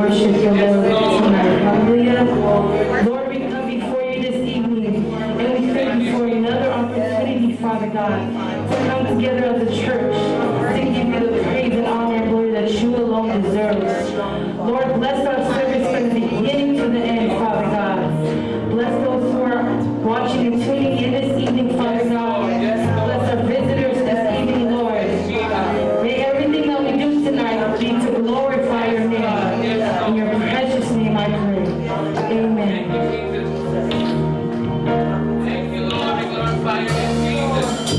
worship your Lord tonight. Hallelujah. Lord, we come before you this evening, and we thank you for another opportunity, Father God, to come together as a church, to give you the praise and honor and glory that you alone deserve. Lord, bless our service from the beginning to the end, Father God. Bless those who are watching and tuning in this evening, Father God. Bless our visitors this evening, Lord. May everything that we do tonight be to glorify your name. In your precious name I pray. Amen. Thank you, Lord. We glorify your name, Jesus.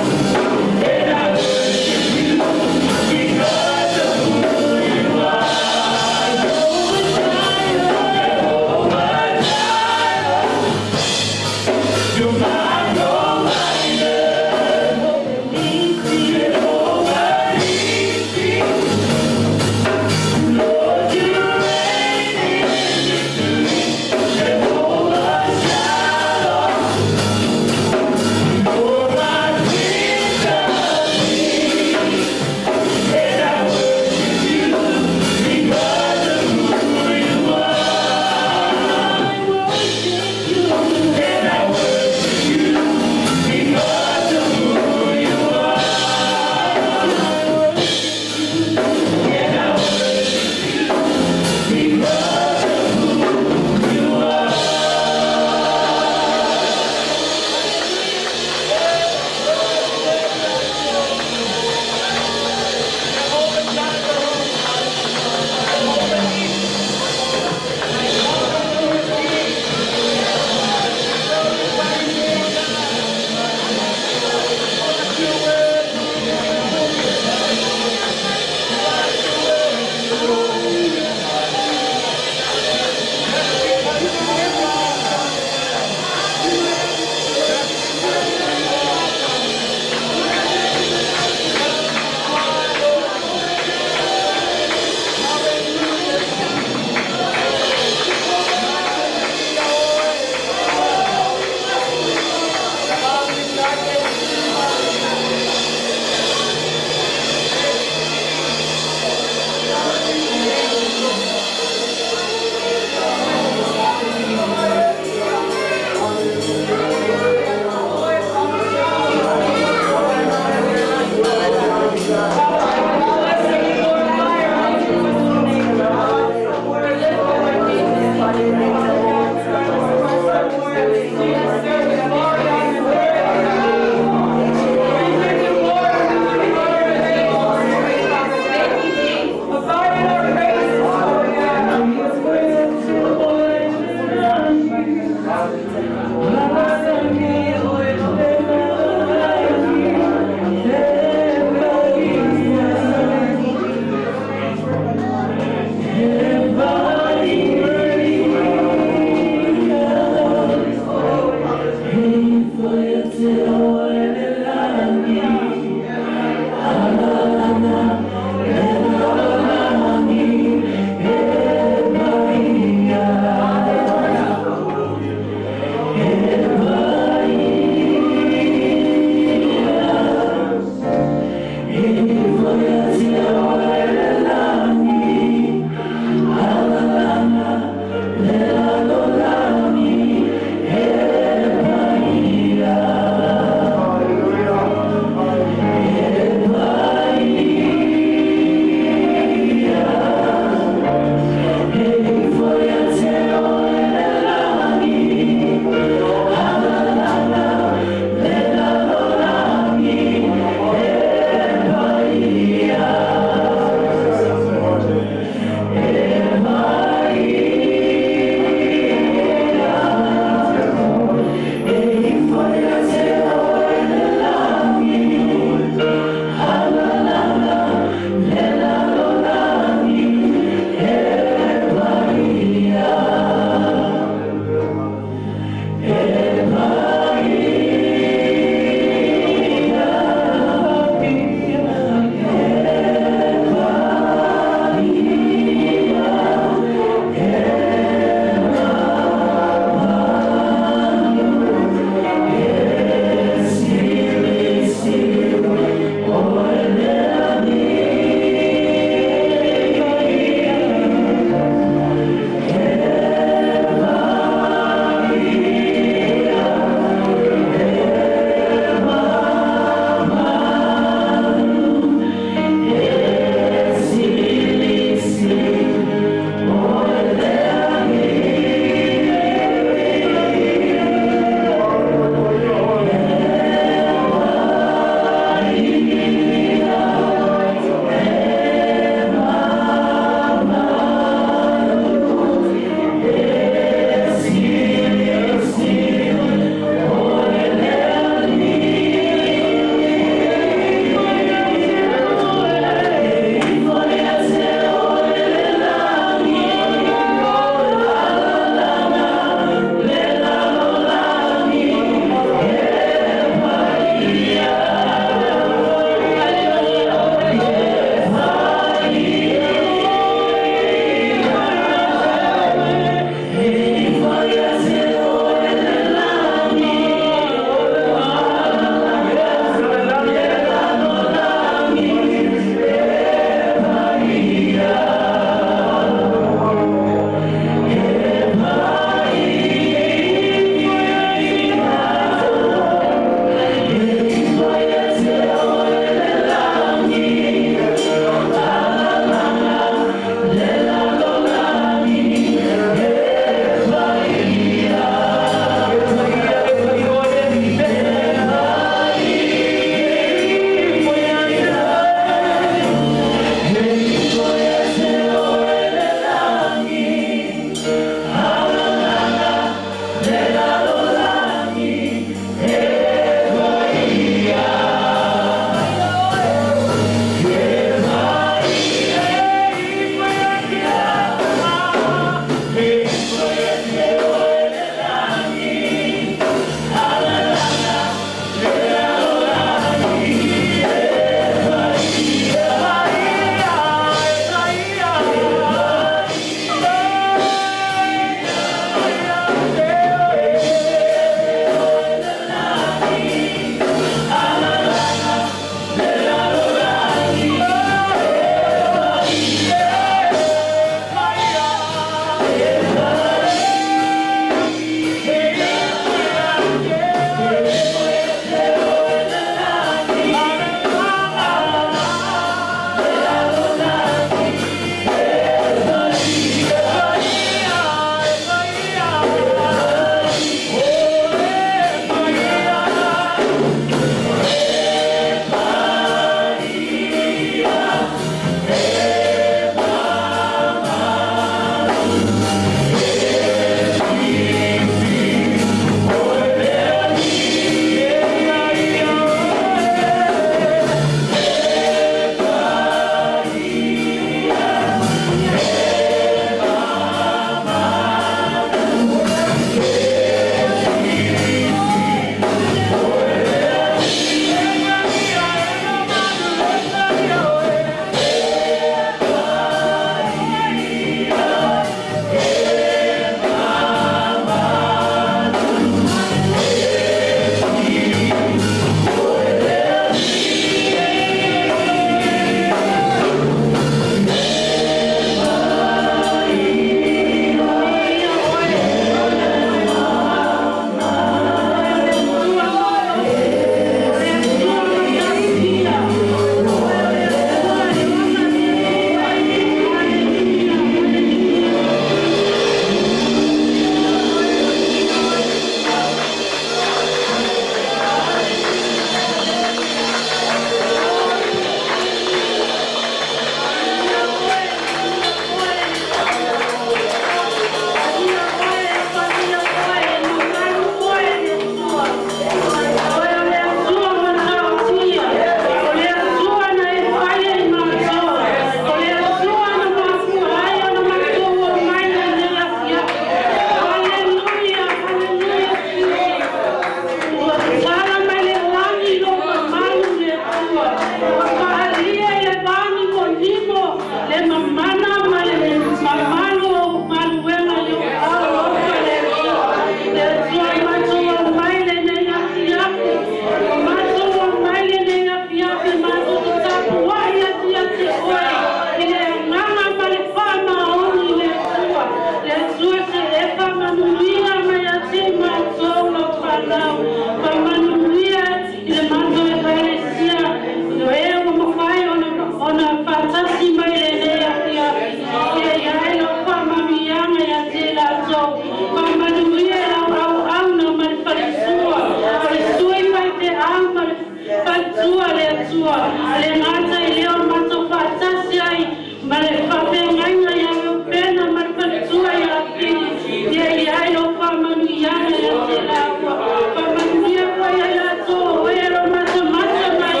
tua le ngata I leo mato fatasi ai male whawhengainga ia me pena marpatua ia pili ia I ai lo whamanu iana ia te laua whamanu ia koe ia ia tō oero mata mata mai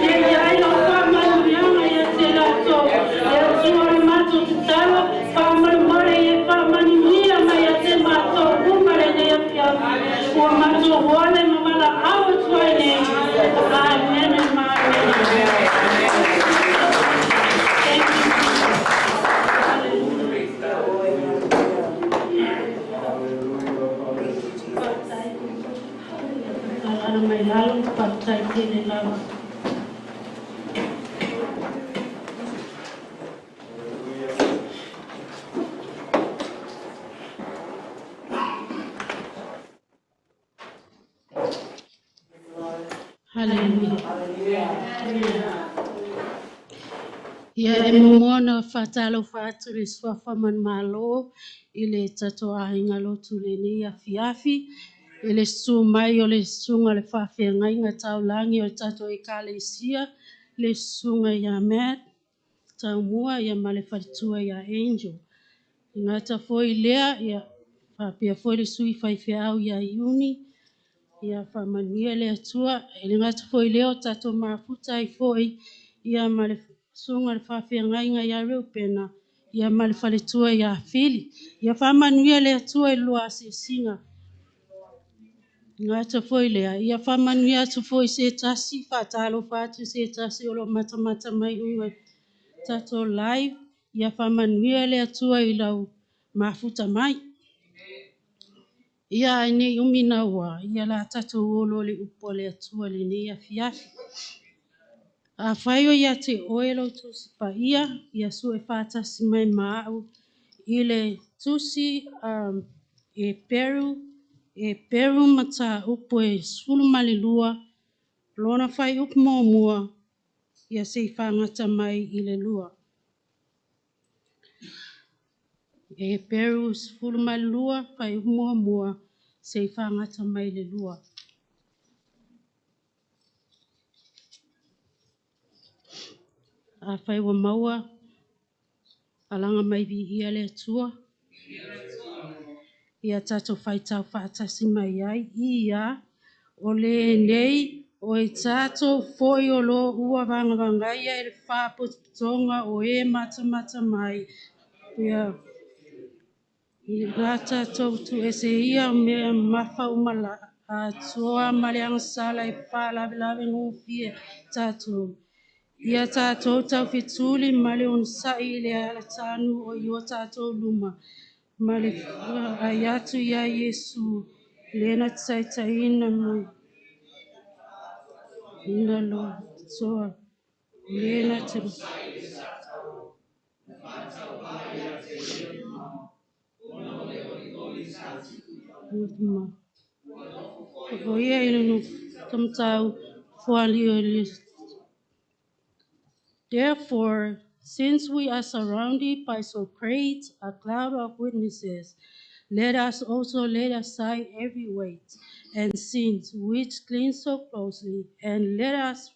ia I ai lo whamanu iana ia te lato ia tua I mato te talo whamanu mare ia whamanu ia mai ia te mato umare ia pia ua mato hone mamala awa tua nei amen and amen. May lalong patay nila. Hallelujah. Ia e momona whatalo whāturi swafaman malo I le tatoa hinga lotu le ni afi I le su mai o le sunga le whawhengai ngā tau langi o tato I kalesia le sunga ia met tau mua ia male wharitua ia angel. Ngā ta foi lea ia whapia foi le sui whaiwhiau ia iuni ia whamania le atua e le ngata foi leo tato mafuta I foi ia male sunga le whawhengai ngā ia reu pena ia male whaletua ia fili ia whamania le atua I lua se singa ngata foi lea ia whamania atu foi se tasi whatalo whatu se tasi o lo mata mai unga tato live ia whamania le atua I lau mafuta mai ia ni umina wa ia la tato olo le upo le atua le ni afiafi a whaio ia te oelo tusi pa ia su e whatasi mai maau I le tusi e peru mata upo e sulu mali lua lona whai upo mua ia se whangata mai I le lua e peru sulu mali lua whai upo mua se whangata mai le lua a whai wa maua alanga mai vi ia le atua ia tato whai tau whaatasi mai ai ia o le nei o e tato foi o lo ua vangavangai e le whapotonga o e mata mai ia I gata tu e se ia me mafa umala a toa maleanga sala e whalawe ngufie tato ia tato tau fituli male on sai le ala tanu o iwa tato luma male ayatu ya Yesu lena tsaitaina mai ina lo soa lena tsaitaina o ia ino tamtau fuali. Therefore, since we are surrounded by so great a cloud of witnesses, let us also lay aside every weight and sin which clings so closely, and let us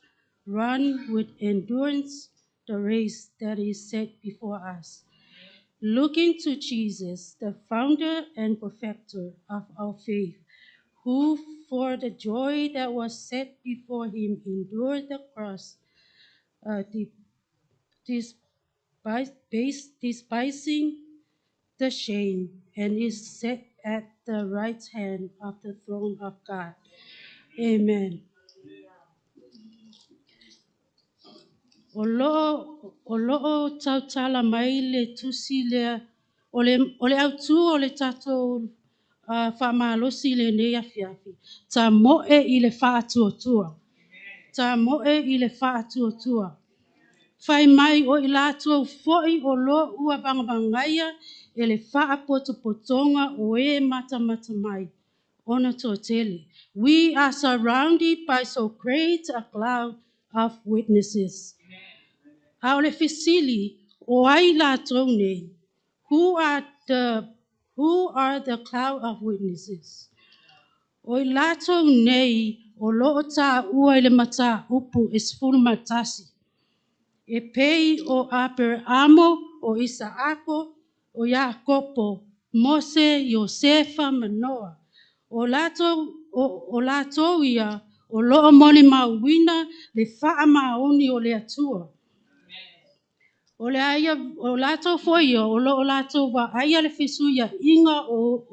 run with endurance the race that is set before us. Looking to Jesus, the founder and perfecter of our faith, who for the joy that was set before him endured the cross, despising the shame, and is set at the right hand of the throne of God. Amen. O lo'o tautala mai le tusi lea o le autu o le tatou whamalosi le nei afiafi. Ta moe I le whaatuatua. Ta moe I le whaatuatua. Whai mai o I lātua foi o lo ua bangabangaia e le whaapotopotonga o e mata mai. Ona tōtele. We are surrounded by so great a cloud of witnesses. Aole fisili o ai lātou nei. Who are the cloud of witnesses? O I lātou nei O loo tā ua i le mata upu e sefulu matasi. E pei o Aperamo, o Isaako, o Iakopo, Mose, Iosefa, Manoa. O latou ia, o loo moli mauina, le faa maoni o le atua. O le aia, o latou foi o loo latou wa aia le fesuia inga o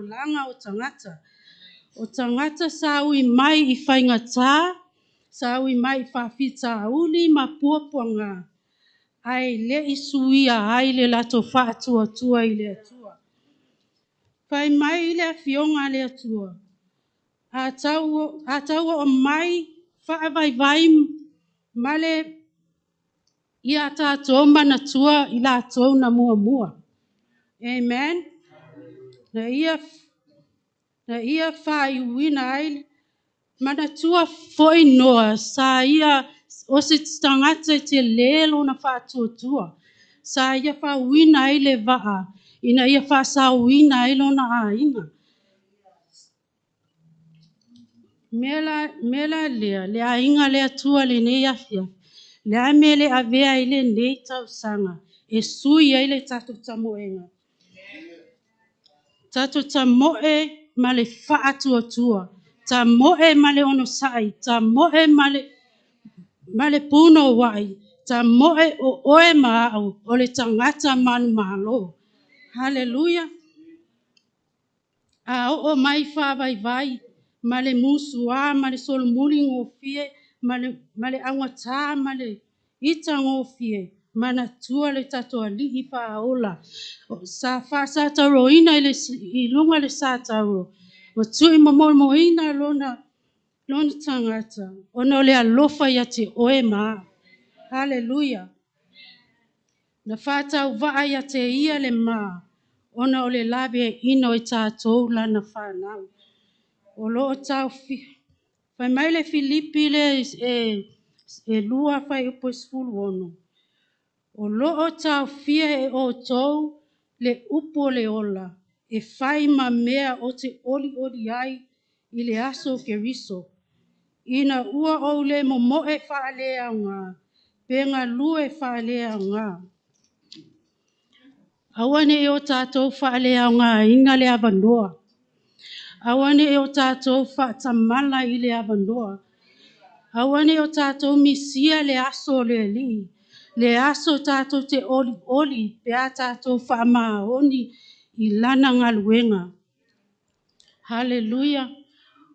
langa o tangata. O tangata saui mai I whaingatā, saui mai I whawhita uli ma puapuanga. Ai le isuia ai le lato whaatua tua I le atua. Whai mai le fionga le atua. A tau o mai whaavai male ia tātou manatua I latou na mua. Amen. Na ia whai uina ai manatua foi noa sa ia o se tangata te lelo na whaatuatua. Sa ia whauina ai le waa. Ina ia whaasauina ai lo na ainga. Mela lea, le ainga le atua le ne iafia. Le amele avea ile nei tau sanga. E sui ai le tatu tamoenga. Tatu tamoe ma le whaatuatua. Tamoe ma le ono sai. Tamoe ma le puno wai. Tamoe o oe maau. O le tangata manu mahalo. Hallelujah. A o mai whawai. Ma le musua, ma le solomuli ngofie. Ma le angata, ma le ita ngofie. Ma na tua le tatoa lihi paola. Sa whasa taro ina I lunga le sa taro. Ma tui mo ina lona tangata. Ono le alofa ia te oe maa. Hallelujah. Na whātau waa ia te ia le maa. Ona o le lawe ino I tātou lana whanau. O loo tau whai mai le Filipi le lua whai upo skulu ono. O loo tau fia o tou le upo le ola. E whai ma mea o te oli ai I le aso ke riso. Ina ua o le moe whaalea ngā. Penga lue whaalea ngā. Awane o tātou whaalea ngā inga le avanoa. Awane o tātou whaatamala I le avanoa. Awane o tātou misia le aso le li. Le aso tātou te oli. Pea tātou whaamaoni I lana ngaluenga. Hallelujah.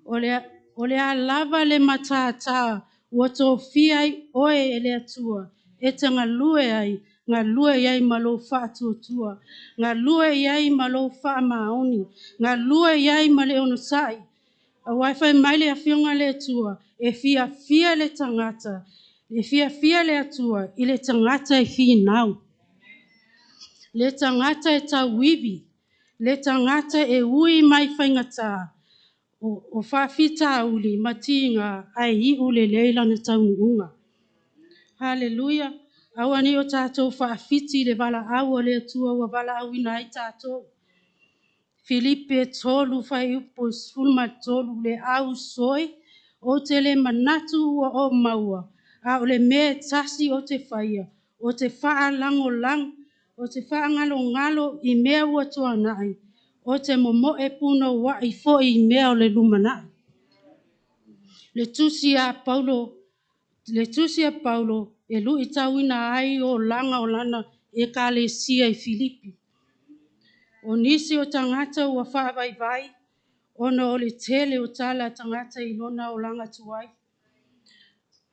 O le alava le matata. Ua tō fiai oe le atua. E te ngalue ai. Ngalue iai malo whaatuatua. Ngalue iai malo whaamaoni. Ngalue iai male ono sai. A waiwhai mai le awhionga le atua. E fia le tangata. E fia le atua. I le tangata e fi nau. Le tangata e tawiwi. Le tangata e ui mai whaingata. O whawhita uli matinga ai I ule leila na taununga. Hallelujah. Awani o tātou whawhiti le wala awa le atua wa wala awina ai tātou. Filipe tolu whai upo sfulma tolu le au soi. O te le manatu ua o maua. A o le me tasi o te whaia. O te wha lango lang. O te wha ngalo I mea ua toa nai. O te momo e puno wa I fo I mea o le lumanai. Le tusi a Paulo e lu I tauina ai o langa o lana e ka le sia I Filipi. O nisi o tangata ua whaavai. Ono o le tele o tala tangata I lona o langa tuai.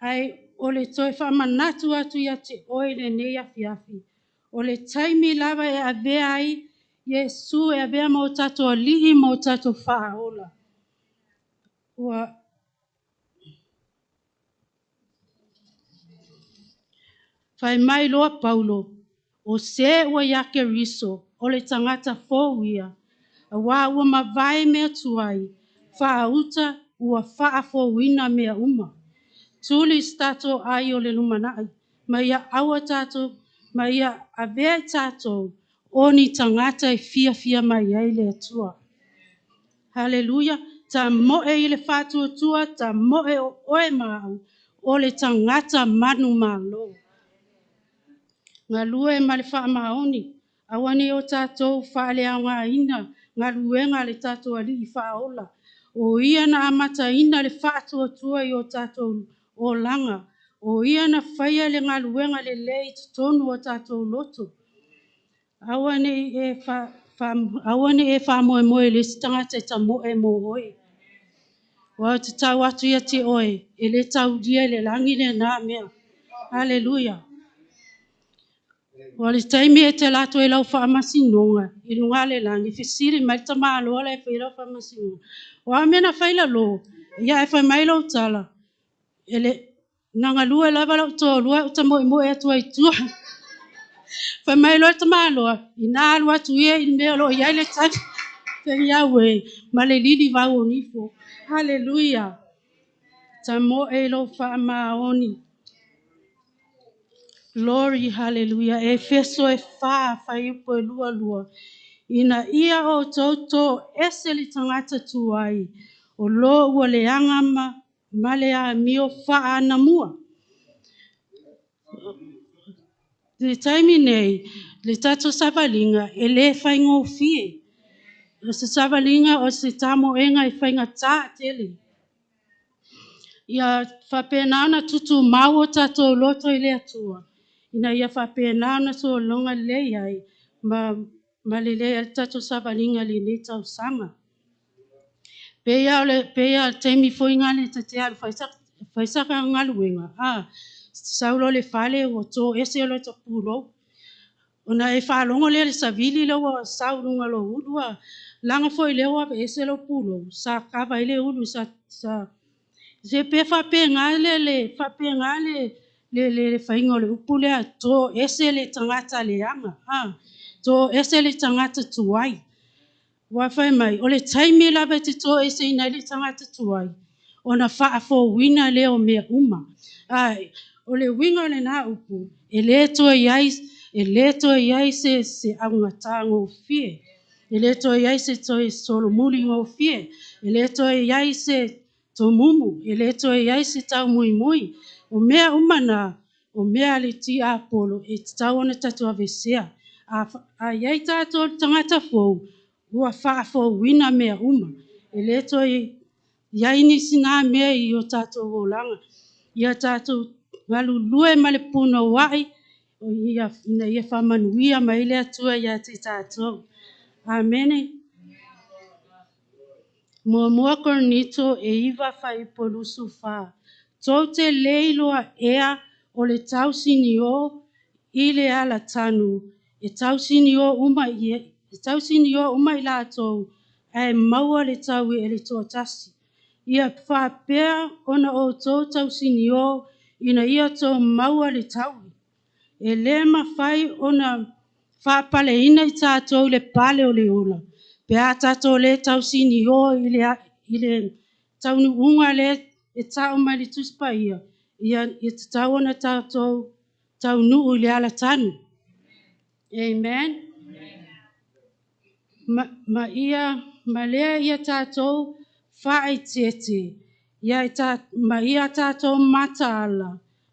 Ai o le toi whamanatu atu ia te oe le neia fiafi. O le taimi lava e avea ai. Yesu e avea mo tato lihi mo tato whaola. Whai mai loa Paulo. O se ua yake riso. O le tangata fōwia. A wā ua mawai mea tuai. Whaauta ua whaafōwina mea uma. Tuli stato ai o le lumanai. Ma ia awa tato. Ma ia avea tato. Oni tangata e fia mai ai le atua. Hallelujah. Ta moe i le whātuatua, ta moe o oe mau, o le tangata manu malo. Ngā lue ma le wha maoni, awane o tātou whaale au ngā ina, ngā luenga le tātou ali I whaola. O ia na amata ina le whātuatua I o tātou o langa. O ia na whaia le ngā luenga le lei tonu o tātou loto. Awane e wha moe moe le tangata ta moe mo oi. Wa te tau atu ia te oe, e le tau dia le langi le nā mea. Hallelujah. Wa le taimi e te lato e lau wha amasinonga, I lunga le langi, fisiri mai ta maa loa le wha lau wha amasinonga. Wa mena whaila lo, ia e whai mai lau tala. Ele, nanga lua lava lau tō lua, uta moe moe atu ai tua. Whai mai loa ta maa loa, I nā alua tu ia, I mea lo, iai le tani. Te Yahweh, ma le lili vau o nifo. Hallelujah. Ta moe lo wha maoni. Glory, hallelujah. E feso e whai upo e lua lua. Ina ia o toto eseli tangata tuai. O lo ua le angama, male a mio wha ana mua. Le taimi nei, le tato savalinga, e le whai ngō fie. O se savalinga o se tamo enga I whainga tā tele. Ia whapenauna tutu mau o tato loto I le atua. Ina ia whapenauna so longa le ai, ma le le tato savalinga le le tau sanga. Pea teimi foi ngale te te alu whaisaka ngaluenga. Saulo le fale o tō ese o le to puro. Ona e whalongo le savili le wa saulunga lo udua. Langa foi le wa ese lo puro. Sa kava ile udu sa se pe whapengale le whaingo le upule a tō ese le tangata le anga. Tō ese le tangata tuai. Wa whai mai, o le taimi lawe te tō ese ina le tangata tuai. Ona whaafo wina leo mea uma. O le winga le nā upu, e le toa iai se aunga ngō fie. E le toa iai se toi solo muli ngō fie. E le toa iai se to mumu. E le toa iai se tau mui mui. O mea umana, o mea le ti apolo, e tau ona tatu avesea. A iai tātou tangata fōu, ua whaafo wina mea uma. E le toa iai nisi nā mea I o tātou volanga. Ia tātou ngalu lue ma le puna wai, o ia whamanuia ma ile atua ia te tātou. Amen. Mua kornito e iwa whai polusu wha. Tau te leiloa ea o le tausini o I le ala tanu. E tausini o uma I lātou. E maua le tau e le tō tasi. Ia whapea ona o tō tausini o ina ia tō maua le tau. E le mawhai ona whapale ina I tātou le pale o le ola. Pea tātou le tausini o I le taunu unga le e tau mai le tuspa ia. Ia te tau ona tātou taunu I le ala tanu. Amen. Ma lea ia tātou whae tete. Ia tātou mata ala.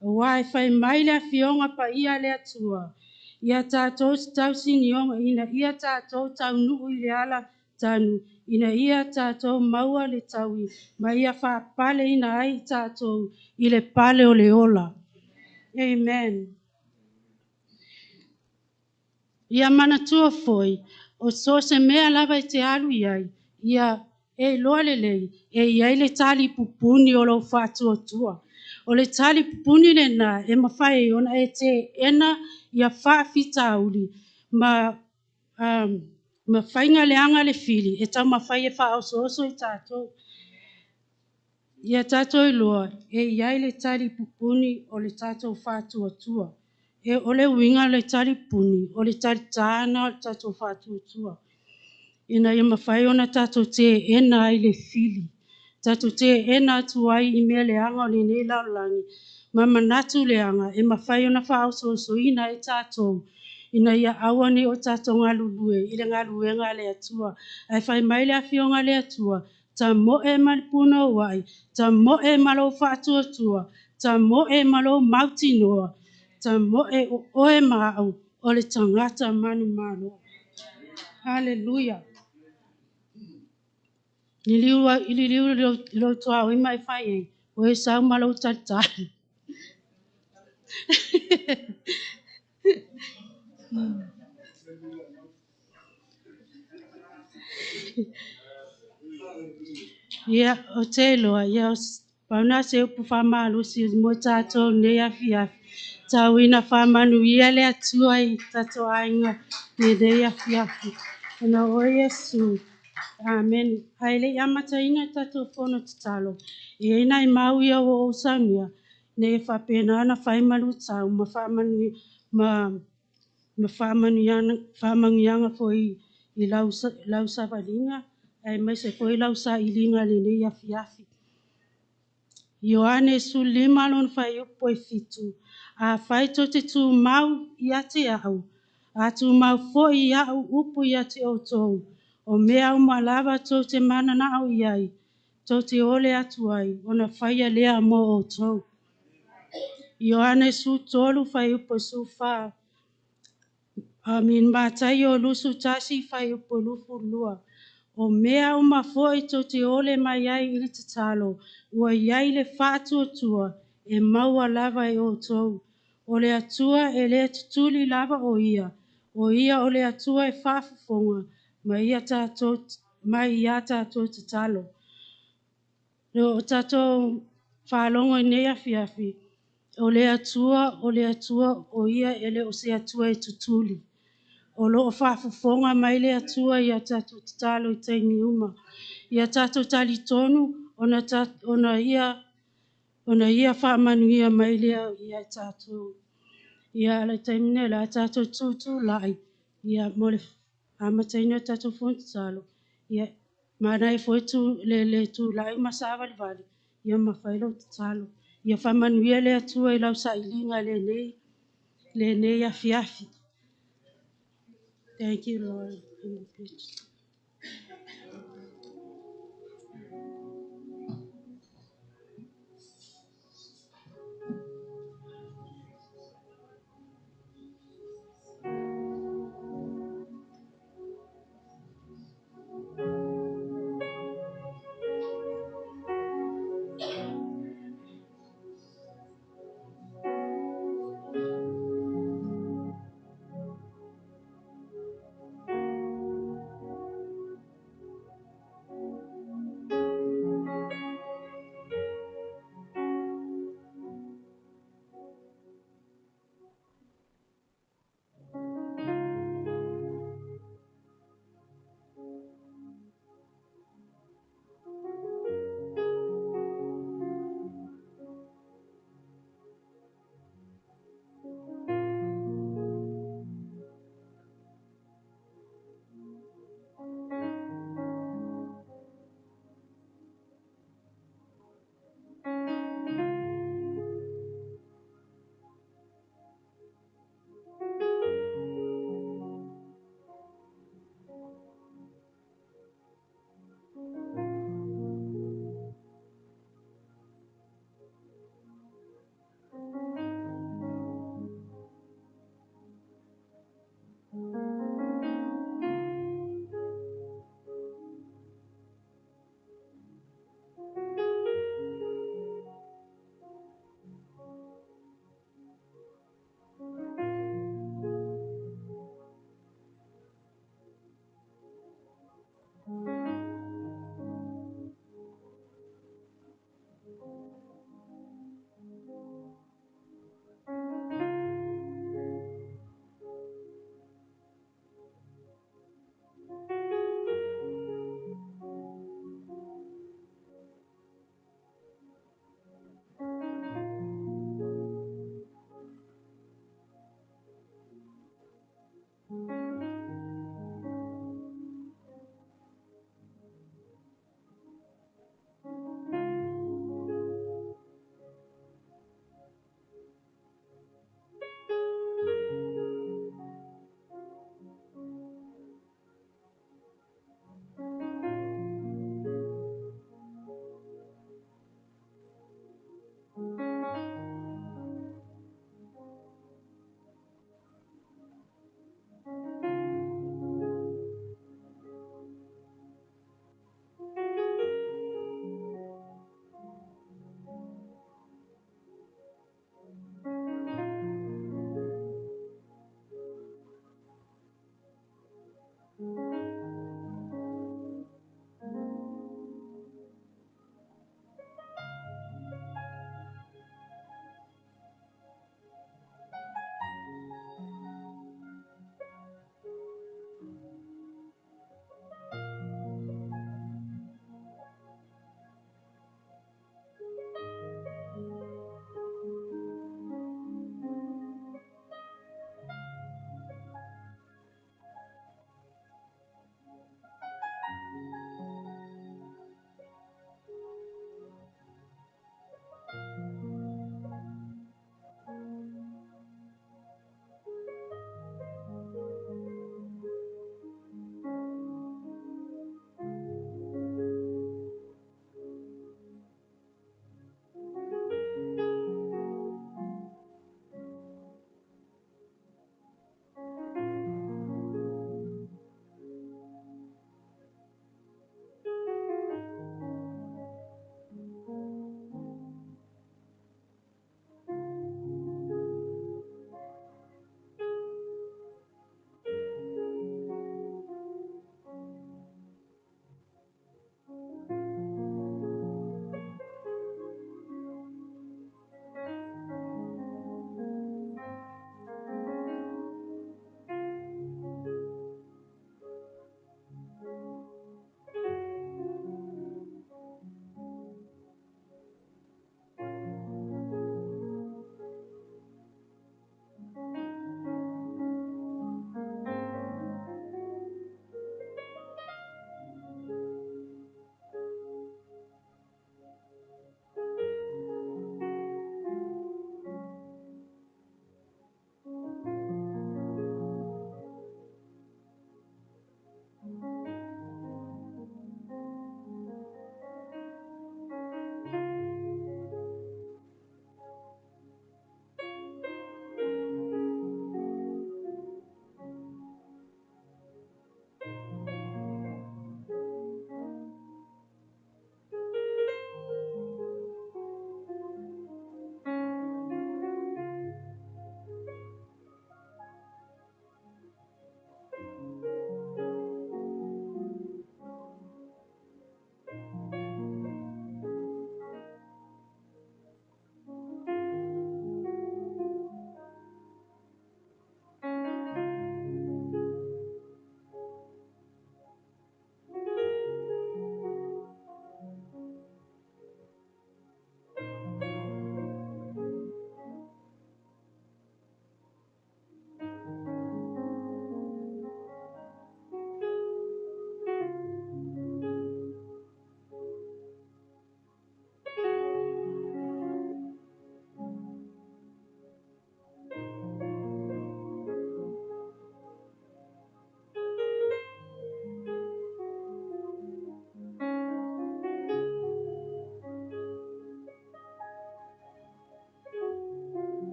Wai whai mai le fionga pa ia le atua. Ia tātou tausini onga ina ia tātou taunu I le ala tanu. Ina ia tātou maua le taui. Ma ia whapale ina ai tātou I le pale o le ola. Amen. Ia manatua foi, o so se mea lava I te alu iai, ia e loa lelei, e iai le tali pupuni o lo whatua tua. O le tali pupuni le na, e mawhai ona e te ena ia whaafita auli, ma whainga le anga le fili, e tau mawhai e whaoso I tātou. Ia tātou I loa, e iai le tali pupuni o le tātou whatua tua. E ole winga le tali puni, o le tali tāna o le tātou whātua tua. Ina ia mawhai ona tātou te ena ai le fili. Tātou te ena atu ai I mea le anga o le nei laulangi. Ma manatu le anga, e mawhai ona whaoso ina e tātou. Ina ia awane o tātou ngalulue, I le ngaluenga le atua. Ai whai mai le awhionga le atua, ta mo'e malipuna wai, ta mo'e malo fa'atuatua, ta mo'e malo mautinoa, ta mo'e o oe ma'au o le tangata manu manu. Hallelujah. Iliu lo toa o mai fai e, o e sau malo tata. Ia o te loa, ia o pauna se upu whamalu si mo tātou ne afi afi. Tau ina whamanu ia le atua i tātou ainga ne ne afi afi. Ona o Yesu. Amen. Ai le amata ina tātou whono te talo. E ina i mau ia o usania. Ne e whapena ana whaimalu tau ma whamanu ma whamanu ianga fo i lausa valinga. Ai mai se foi lausa i linga le ne afi afi. Ioane su lima lon fai upo e fitu. A fai to te tu mau i ate au. A tu mau fo i au upo i ate o tou. O mea umalava to te mana na au iai. To te ole atu ai. Ona fai a lea mo o tou. Ioane su tolu fai upo su fa. Min matai o lusu tasi fai upo lufu lua. O mea uma foi to te ole mai ai ili te talo. Ua iai le fatu o tua. E maua lava e o tou. O le atua e le tutuli lava o ia. O ia o le atua e fafufonga. Mai ia tato te talo. Lo o tato whalongo i nea fiafi. O le atua o ia e le o se atua e tutuli. O loo whaafafonga mai le atua i a tātou tatalo i teimi uma. I a tātou tali tonu, ona ia whaamanu ia mai lea i a tātou. I a la teimine la tātou tūtū lai. I a mole amataina tātou fonti talo. I a mana e foitu le tu lai masawa le vale. I a mawhailo tatalo. I a whaamanu ia le atua i lau sa ilinga le nei a fiafi. Thank you, Lord.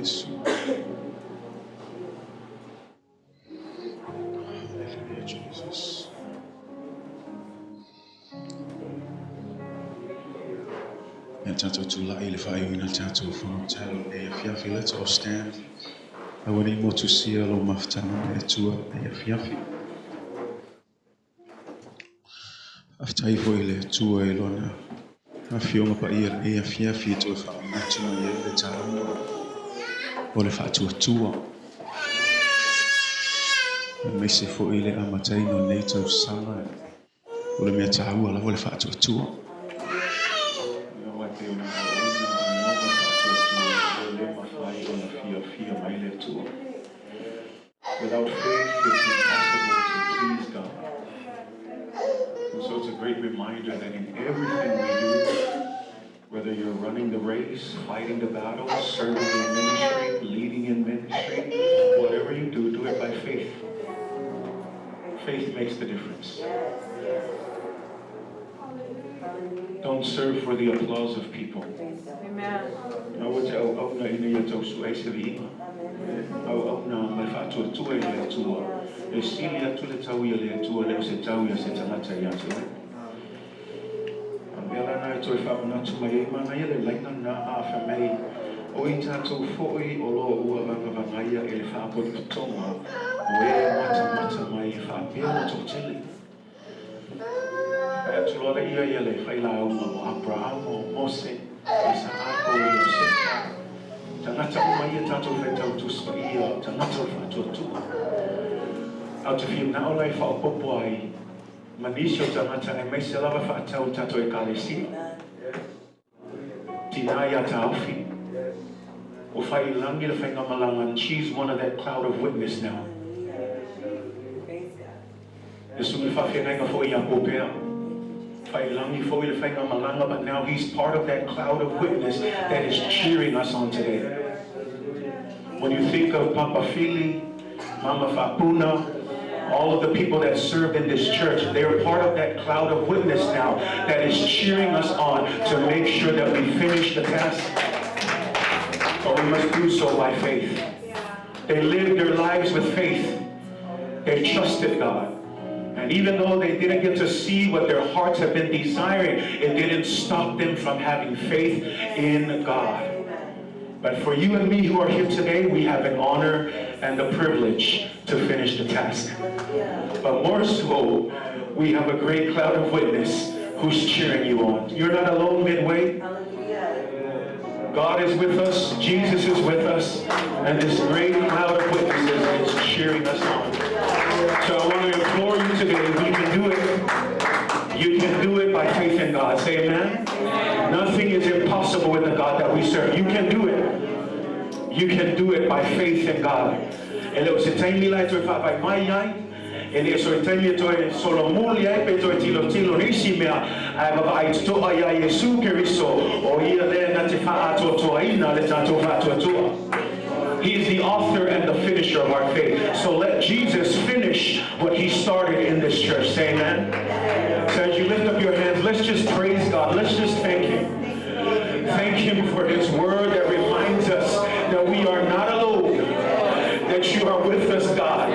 Yesu. Hallelujah, Jesus. Let's all stand. I want you to see a lot of time to after I voile to Elona. I feel my ear, a fear feet of a natural the time or if I to a tour. I may say for Ile Amatino native summer or the Metawa, I will if I to a tour. Without faith, it's impossible to please God. And so it's a great reminder that in everything we do, whether you're running the race, fighting the battle, serving in ministry, leading in ministry, whatever you do, do it by faith. Faith makes the difference. Don't serve for the applause of people. Amen. Out of him now life for Popoi, Manisho Tamata, and myself for Tau Tato Ekalisi, Tinaya Taufi, Ufai Langi the Fengamalang, she's one of that cloud of witness now. The Sumifa for Yapopea, Fai Langi for the Fengamalanga, but now he's part of that cloud of witness that is cheering us on today. When you think of Papa Fili, Mama Fapuna, all of the people that served in this church, they're part of that cloud of witness now that is cheering us on to make sure that we finish the task. But we must do so by faith. They lived their lives with faith. They trusted God. And even though they didn't get to see what their hearts have been desiring, it didn't stop them from having faith in God. But for you and me who are here today, we have an honor and the privilege to finish the task. But more so, we have a great cloud of witness who's cheering you on. You're not alone midway. God is with us, Jesus is with us, and this great cloud of witnesses is cheering us on. So I want to implore you today, you can do it. You can do it by faith in God. Say amen. Nothing is impossible with the God that we serve. You can do it. You can do it by faith in God. And it was a tiny light to by my eye. And it's a tiny to Solomulia, Petro Tilo Nishimia. I have a to Aya Yesu Keriso, or Yale Natifa to Aina, Letato. He is the author and the finisher of our faith. So let Jesus finish what he started in this church. Say amen. So as you lift up your hands, let's just praise God. Let's just thank him. Thank him for his word that reminds us that we are not alone, that you are with us, God.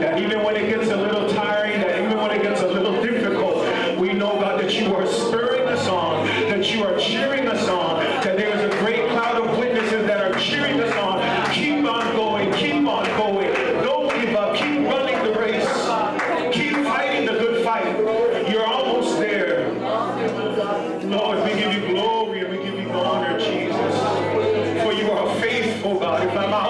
That even when it gets a little tiring, that even when it gets a little difficult, we know, God, that you are spurring us on, that you are cheering us on, that there is a great cloud of witnesses that are cheering us on. Keep on going, keep on going. Don't give up, keep running the race. Keep fighting the good fight. You're almost there. Lord, we give you glory and we give you honor, Jesus. For you are faithful, God. If I'm out,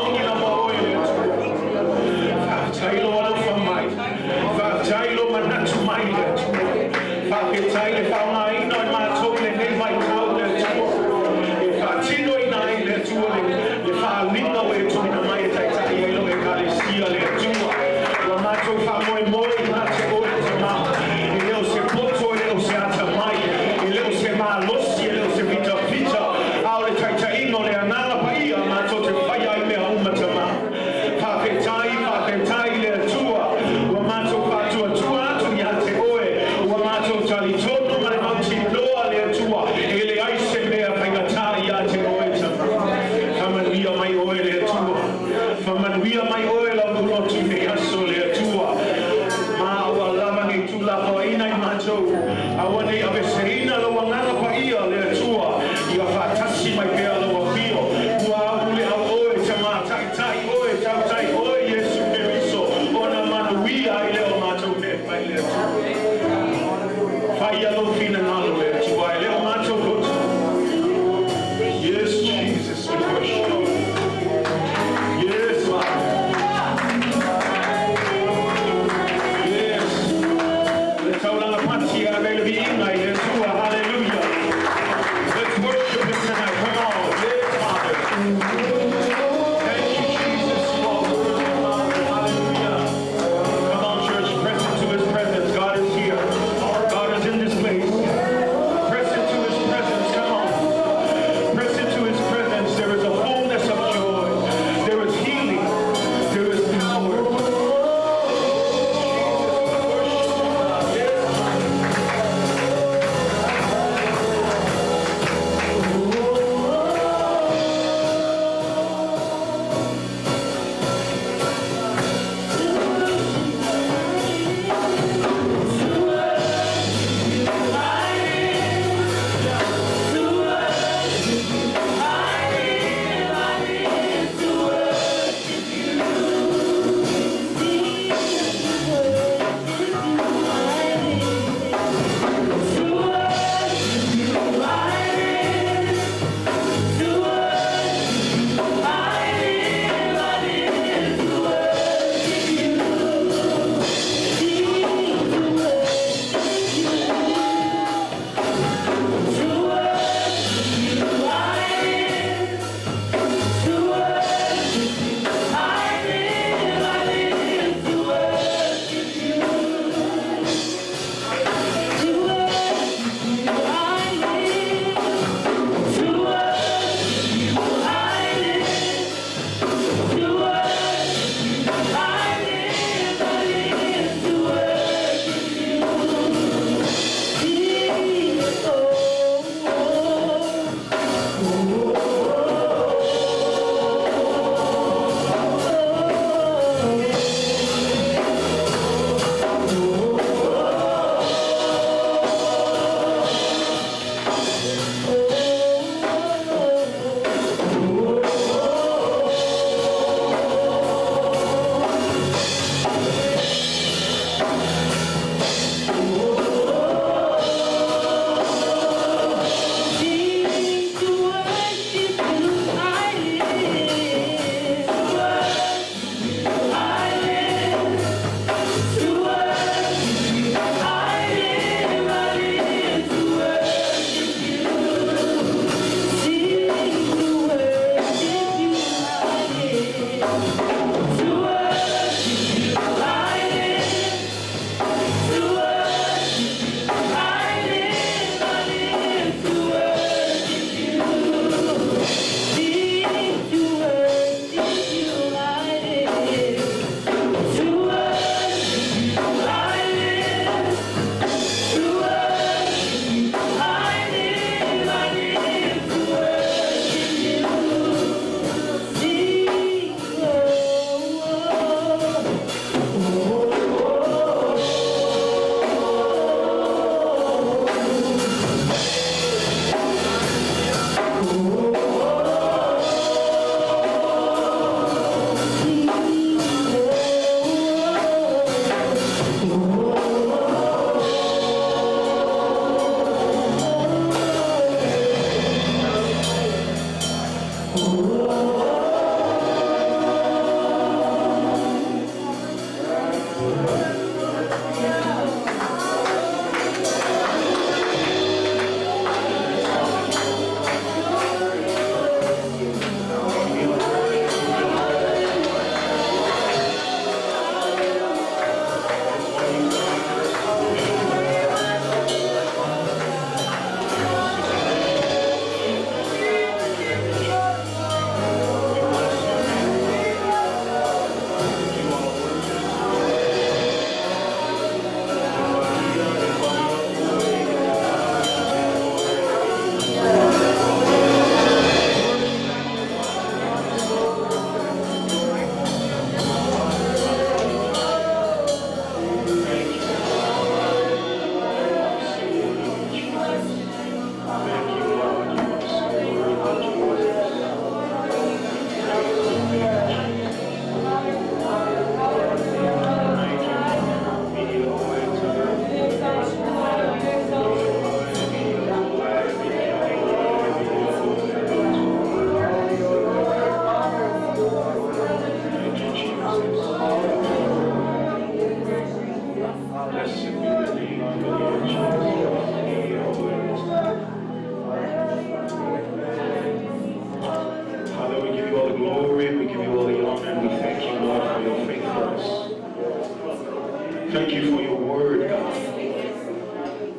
Thank you for your word, God,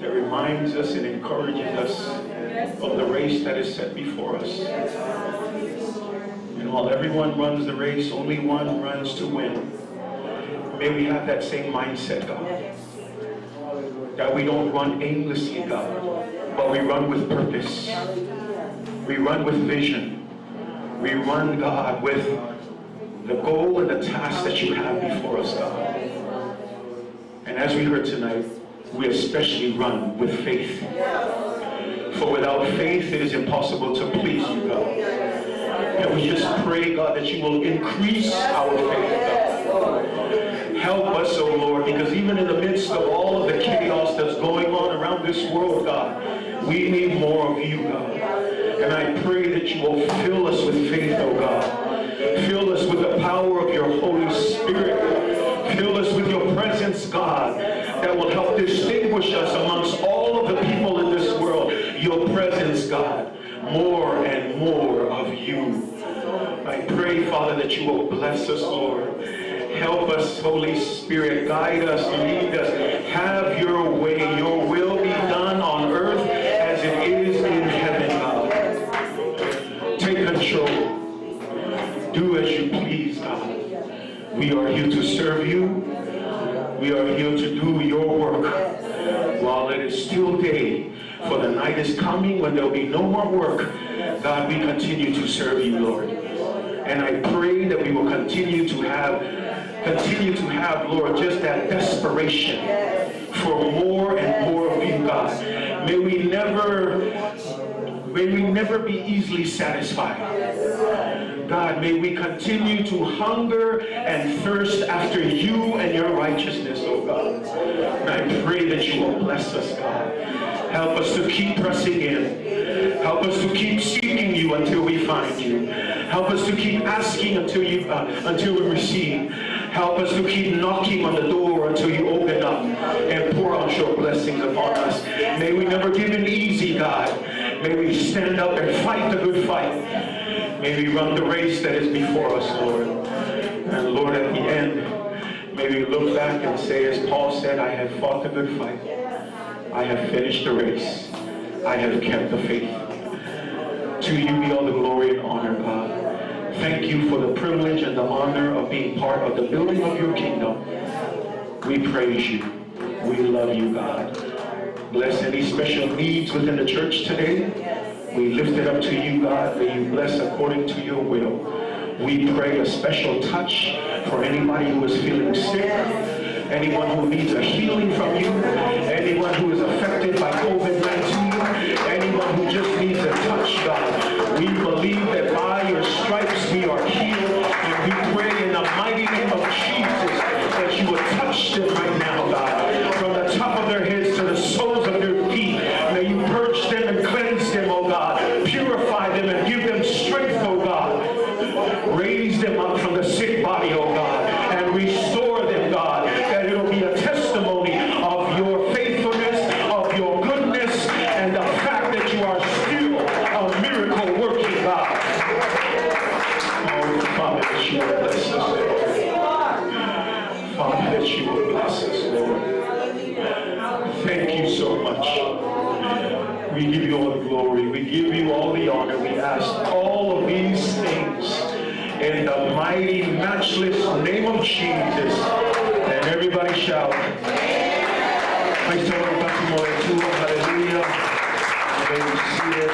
that reminds us and encourages us of the race that is set before us. And while everyone runs the race, only one runs to win. May we have that same mindset, God, that we don't run aimlessly, God, but we run with purpose. We run with vision. We run, God, with the goal and the task that you have before us, God. And as we heard tonight, we especially run with faith. For without faith, it is impossible to please you, God. And we just pray, God, that you will increase our faith, God. Help us, oh Lord, because even in the midst of all of the chaos that's going on around this world, God, we need more of you, God. And I pray that you will fill us with faith, oh God. Fill us with the power of your Holy Spirit. Fill us with your presence, God, that will help distinguish us amongst all of the people in this world. Your presence, God, more and more of you. I pray, Father, that you will bless us, Lord. Help us, Holy Spirit. Guide us, lead us. Have your way. Your will be done on earth as it is in heaven, God. Take control. Do as you please, God. We are here to serve you. We are here to do your work while it is still day. For the night is coming when there will be no more work. God, we continue to serve you, Lord. And I pray that we will continue to have, Lord, just that desperation for more and more of you, God. May we never be easily satisfied. God, may we continue to hunger and thirst after you and your righteousness, oh God. And I pray that you will bless us, God. Help us to keep pressing in. Help us to keep seeking you until we find you. Help us to keep asking until we receive. Help us to keep knocking on the door until you open up and pour out your blessings upon us. May we never give in easy, God. May we stand up and fight the good fight. May we run the race that is before us, Lord. And Lord, at the end, may we look back and say, as Paul said, I have fought the good fight. I have finished the race. I have kept the faith. To you be all the glory and honor, God. Thank you for the privilege and the honor of being part of the building of your kingdom. We praise you. We love you, God. Bless any special needs within the church today. We lift it up to you, God. May you bless according to your will. We pray a special touch for anybody who is feeling sick, anyone who needs a healing from you, anyone who is affected by COVID-19, anyone who just needs a touch, God. We believe that by your stripes we are healed, and we pray in the mighty name of Jesus that you will touch them right now, God. From the top of their heads to the soles of their feet, may you purge them and cleanse them, oh God. Purify them and give them strength, oh God. Raise them up from the sick body, oh God, and restore them, God, that it will be a testimony of your faithfulness, of your goodness, and the fact that you are still a miracle working God. Oh, Father, that you will bless us, Lord. Father, that you will bless us, Lord. Thank you so much. We give you all the glory. We give you all the honor. We ask all of these things in the mighty, matchless name of Jesus. And everybody shout. Hallelujah. May we see it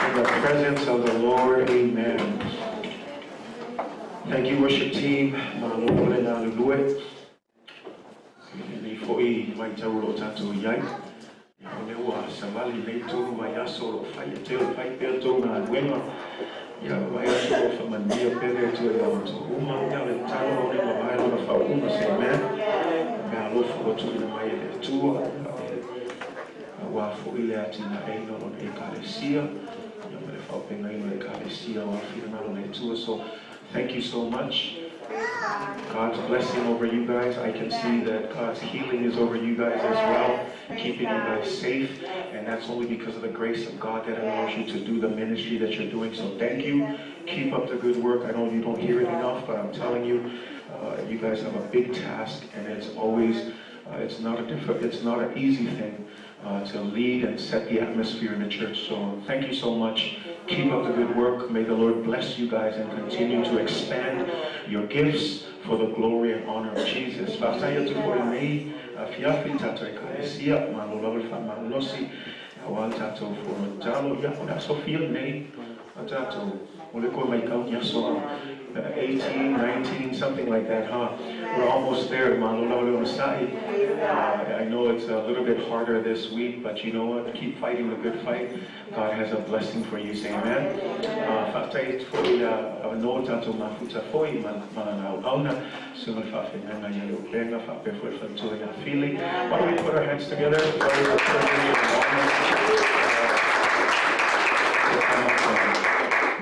in the presence of the Lord. Amen. Thank you, worship team. So thank you so much. God's blessing over you guys. I can see that God's healing is over you guys as well, keeping you guys safe. And that's only because of the grace of God that allows you to do the ministry that you're doing. So thank you. Keep up the good work. I know you don't hear it enough, but I'm telling you, You guys have a big task, and it's always, it's not an easy thing to lead and set the atmosphere in the church. So thank you so much. Keep up the good work. May the Lord bless you guys and continue to expand your gifts for the glory and honor of Jesus. So 18, 19, something like that, huh? We're almost there. I know it's a little bit harder this week, but you know what? Keep fighting the good fight. God has a blessing for you. Say amen. Why don't we put our hands together?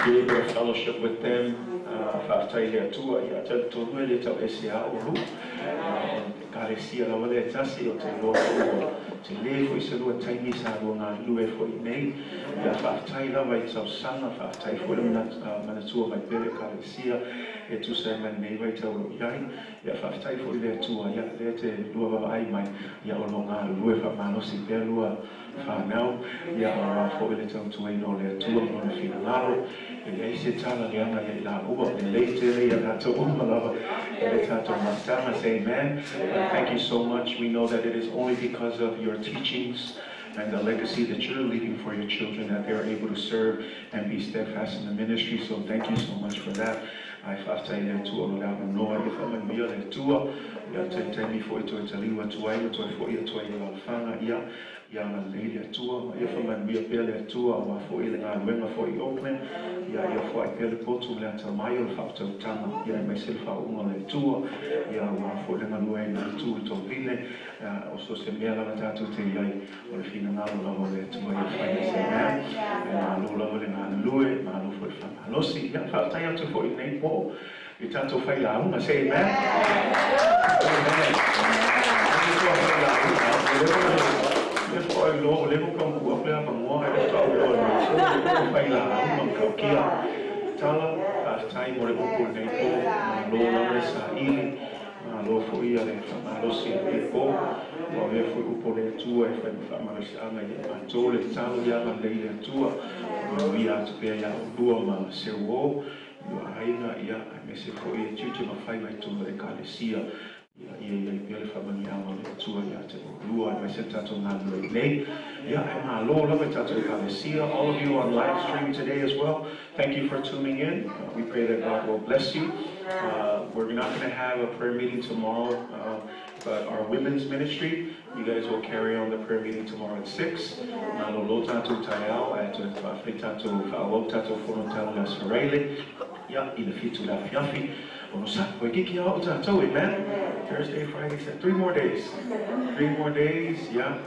Be able to fellowship with them. Amen. Thank you so much. We know that it is only because of your teachings and the legacy that you're leaving for your children that they're able to serve and be steadfast in the ministry. So thank you so much for that. Say amen. All of you on live stream today as well, thank you for tuning in. We pray that God will bless you. We're not going to have a prayer meeting tomorrow, but our women's ministry, you guys will carry on the prayer meeting tomorrow at 6. Amen. Thursday, Friday, 3 more days. 3 more days, yeah.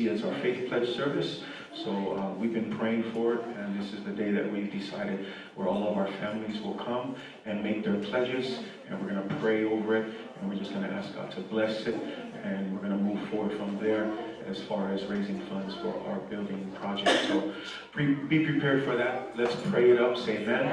It's our faith pledge service. So we've been praying for it, and this is the day that we've decided where all of our families will come and make their pledges, and we're going to pray over it, and we're just going to ask God to bless it, and we're going to move forward from there as far as raising funds for our building project. So be prepared for that. Let's pray it up. Say amen.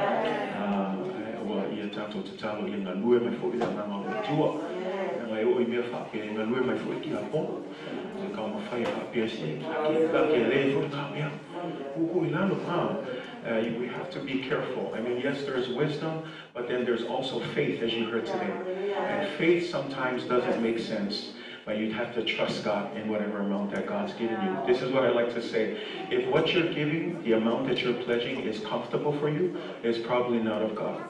We have to be careful. I mean, yes, there's wisdom, but then there's also faith, as you heard today. And faith sometimes doesn't make sense, but you'd have to trust God in whatever amount that God's given you. This is what I like to say. If what you're giving, the amount that you're pledging is comfortable for you, it's probably not of God.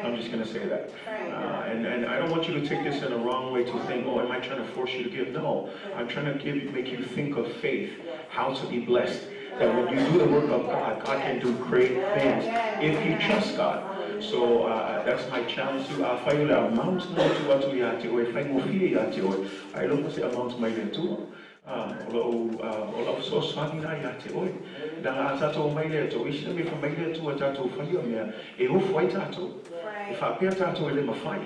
I'm just going to say that. And I don't want you to take this in a wrong way to think, oh, am I trying to force you to give? No, I'm trying to make you think of faith, how to be blessed. That when you do the work of God, God can do great things if you trust God. So that's my challenge to you. I don't want to say amount my Ola so swani na ya te oi. Da tato mai le to isha me fa mai le to tato fa yo me e ho foi tato. If I pay tato ele ma fai.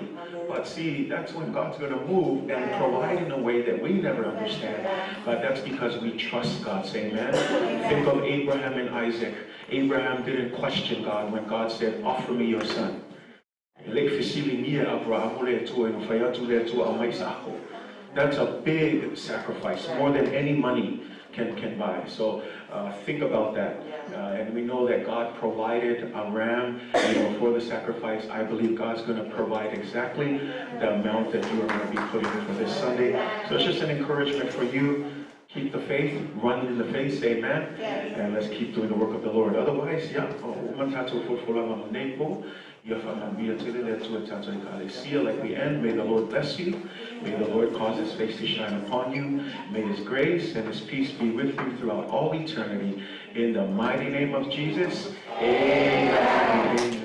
But see, that's when God's going to move and provide in a way that we never understand. But that's because we trust God. Say amen. Think of Abraham and Isaac. Abraham didn't question God when God said, offer me your son. That's a big sacrifice, more than any money can buy. So think about that. And we know that God provided a ram for the sacrifice. I believe God's going to provide exactly the amount that you are going to be putting in for this Sunday. So it's just an encouragement for you. Keep the faith, run in the faith, say amen. And let's keep doing the work of the Lord. Otherwise, see you like we end. May the Lord bless you. May the Lord cause His face to shine upon you. May His grace and His peace be with you throughout all eternity. In the mighty name of Jesus, amen.